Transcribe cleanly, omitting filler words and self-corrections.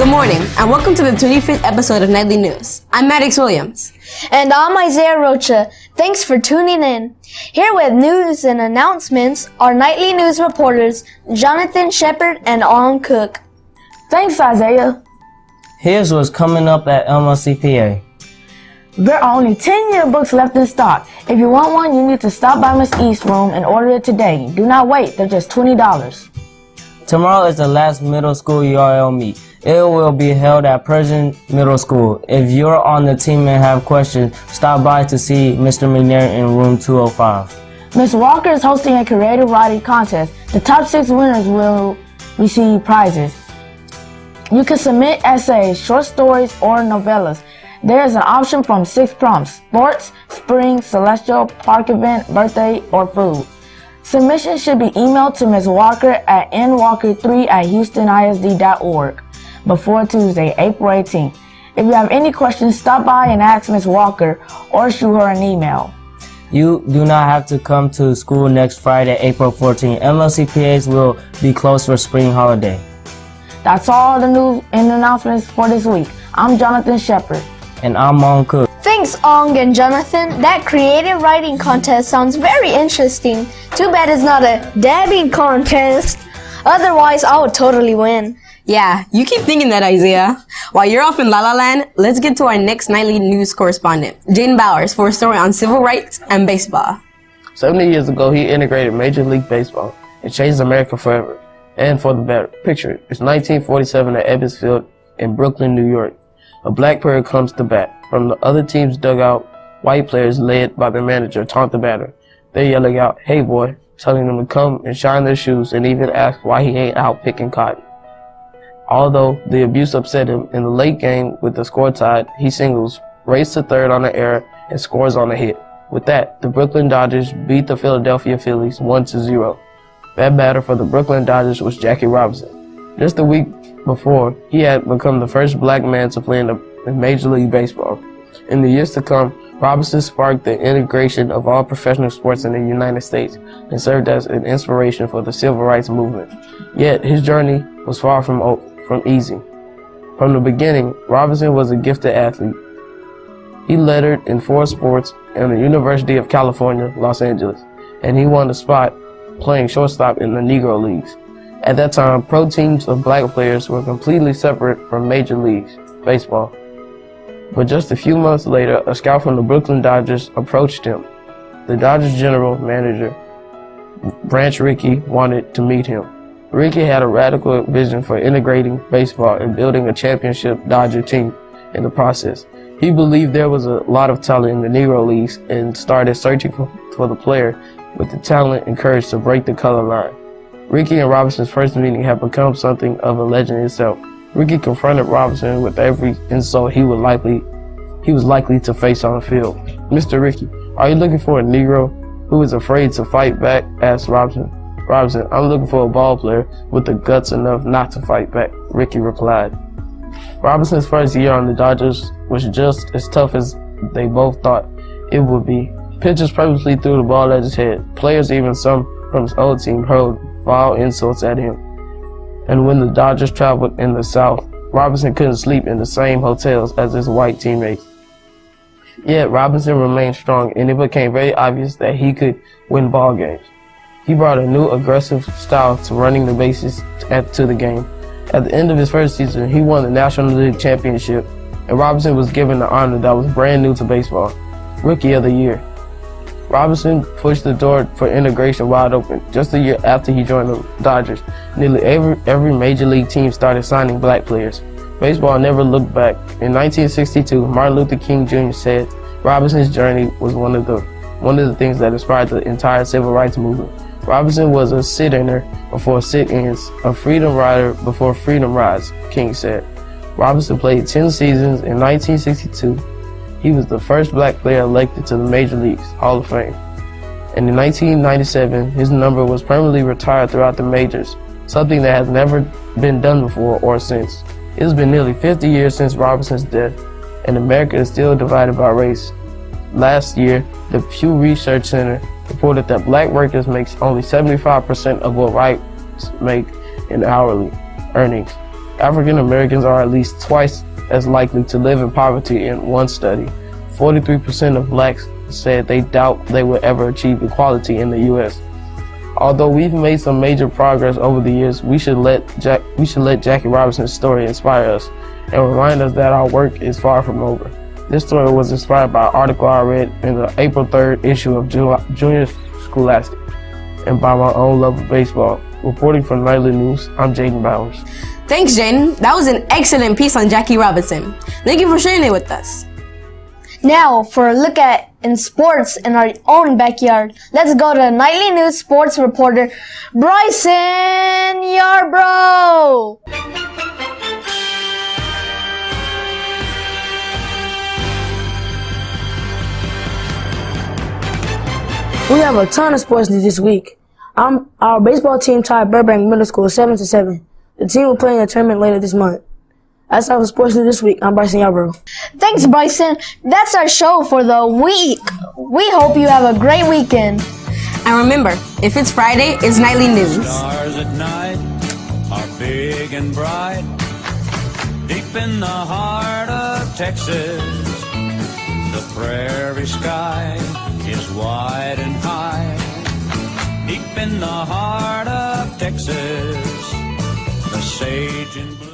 Good morning, and welcome to the 25th episode of Nightly News. I'm Maddox Williams. And I'm Isaiah Rocha. Thanks for tuning in. Here with news and announcements are Nightly News reporters Jonathan Shepard and Ong Cook. Thanks, Isaiah. Here's what's coming up at MLCPA. There are only 10 yearbooks left in stock. If you want one, you need to stop by Miss East's room and order it today. Do not wait, they're just $20. Tomorrow is the last middle school URL meet. It will be held at Persian Middle School. If you're on the team and have questions, stop by to see Mr. McNair in room 205. Miss Walker is hosting a creative writing contest. The top 6 winners will receive prizes. You can submit essays, short stories, or novellas. There is an option from 6 prompts: sports, spring, celestial, park event, birthday, or food. Submissions should be emailed to Ms. Walker at nwalker3@houstonisd.org before Tuesday, April 18th. If you have any questions, stop by and ask Ms. Walker or shoot her an email. You do not have to come to school next Friday, April 14th. MLCPAs will be closed for spring holiday. That's all the news and announcements for this week. I'm Jonathan Shepard. And I'm Ong Cook. Thanks, Ong and Jonathan. That creative writing contest sounds very interesting. Too bad it's not a dabbing contest. Otherwise, I would totally win. Yeah, you keep thinking that, Isaiah. While you're off in La La Land, let's get to our next Nightly News correspondent, Jaden Bowers, for a story on civil rights and baseball. 70 years ago, he integrated Major League Baseball and changed America forever, and for the better. Picture it. It's 1947 at Ebbets Field in Brooklyn, New York. A black player comes to bat. From the other team's dugout, white players led by their manager taunt the batter. They're yelling out, "Hey boy," telling them to come and shine their shoes, and even ask why he ain't out picking cotton. Although the abuse upset him, in the late game with the score tied, he singles, races to third on the error, and scores on a hit. With that, the Brooklyn Dodgers beat the Philadelphia Phillies 1-0. That batter for the Brooklyn Dodgers was Jackie Robinson. Just a week before, he had become the first black man to play in Major League Baseball. In the years to come, Robinson sparked the integration of all professional sports in the United States and served as an inspiration for the civil rights movement. Yet, his journey was far from easy. From the beginning, Robinson was a gifted athlete. He lettered in 4 sports at the University of California, Los Angeles, and he won a spot playing shortstop in the Negro Leagues. At that time, pro teams of black players were completely separate from Major League Baseball. But just a few months later, a scout from the Brooklyn Dodgers approached him. The Dodgers general manager, Branch Rickey, wanted to meet him. Rickey had a radical vision for integrating baseball and building a championship Dodger team in the process. He believed there was a lot of talent in the Negro Leagues and started searching for the player with the talent and courage to break the color line. Rickey and Robinson's first meeting had become something of a legend itself. Rickey confronted Robinson with every insult he was likely to face on the field. "Mr. Rickey, are you looking for a Negro who is afraid to fight back?" asked Robinson. "Robinson, I'm looking for a ball player with the guts enough not to fight back," Rickey replied. Robinson's first year on the Dodgers was just as tough as they both thought it would be. Pitchers purposely threw the ball at his head. Players, even some from his old team, hurled vile insults at him. And when the Dodgers traveled in the South, Robinson couldn't sleep in the same hotels as his white teammates. Yet Robinson remained strong, and it became very obvious that he could win ball games. He brought a new aggressive style to running the bases to the game. At the end of his first season, he won the National League Championship, and Robinson was given the honor that was brand new to baseball, Rookie of the Year. Robinson pushed the door for integration wide open. Just a year after he joined the Dodgers, nearly every major league team started signing black players. Baseball never looked back. In 1962, Martin Luther King Jr. said Robinson's journey was one of the things that inspired the entire civil rights movement. Robinson was a sit-inner before sit-ins, a freedom rider before freedom rides, King said. Robinson played 10 seasons in 1962. He was the first black player elected to the Major Leagues Hall of Fame. And in 1997, his number was permanently retired throughout the majors, something that has never been done before or since. It has been nearly 50 years since Robinson's death, and America is still divided by race. Last year, the Pew Research Center reported that black workers make only 75% of what whites make in hourly earnings. African Americans are at least twice as likely to live in poverty in one study. 43% of blacks said they doubt they will ever achieve equality in the U.S. Although we've made some major progress over the years, we should let Jackie Robinson's story inspire us and remind us that our work is far from over. This story was inspired by an article I read in the April 3rd issue of Junior Scholastic and by my own love of baseball. Reporting for Nightly News, I'm Jaden Bowers. Thanks, Jaden. That was an excellent piece on Jackie Robinson. Thank you for sharing it with us. Now, for a look at in sports in our own backyard, let's go to Nightly News sports reporter Bryson Yarbrough. We have a ton of sports news this week. Our baseball team tied Burbank Middle School 7-7. The team will play in a tournament later this month. That's all for sports news this week. I'm Bryson Yarbrough. Thanks, Bryson. That's our show for the week. We hope you have a great weekend. And remember, if it's Friday, it's Nightly News. Stars at night are big and bright. Deep in the heart of Texas, the prairie sky is wide and high. Deep in the heart of Texas, the sage and blue.